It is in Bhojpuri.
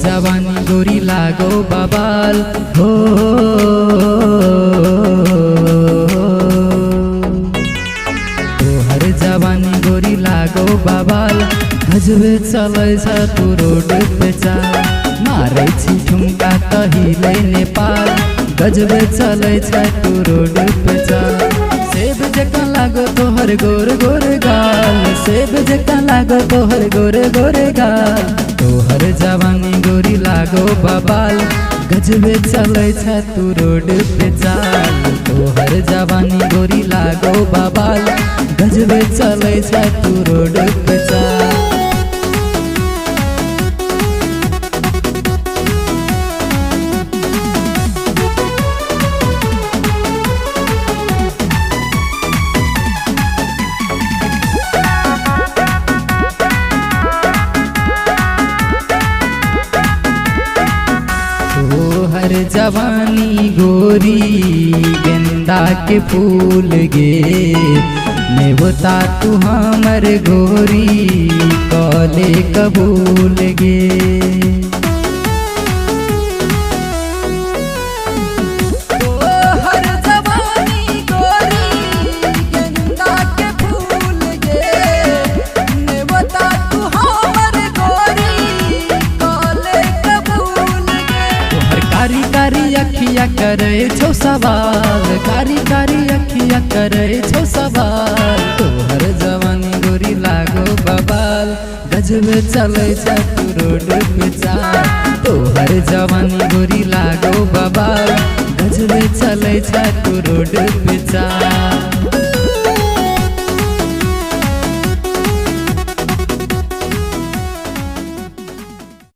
जवानी गोरी लागो बबाल हो। तोहर जवानी गोरी लागो बबाल गजबे चलै छ तू रोड पे चाल। मारै छी ठुमका कहिले नेपाल गजबे चलै छ तू रोड पे चाल। सेब जका लागो तोहर गोर गोर गाल, सेब जका लागो तोहर गोर गोर गाल। तोहर जवानी गोरी लागो बबाल गजबे चलै छ तू रोड पे चाल। तोहर जवानी गोरी लागो बबाल गजबे चलै छ तू रोड पे चाल। तोहर जवानी गोरी गेंदा के फूल गे। नेवता तू हमर गोरी कले कबूल गे। तोहर जवानी गोरी गेंदा के फूल गे। नेवता तू हमर गोरी कले कबूल गे। तोहर कारी कारी अखिया करे छो सवाल, कारी कारी अखिया करे छो सवाल। तोहर जवानी गोरी लागो बबाल गजबे चलै छ तू रोड पे चाल। तोहर जवानी गोरी लागो बबाल गजबे चलै छ तू रोड पे चाल।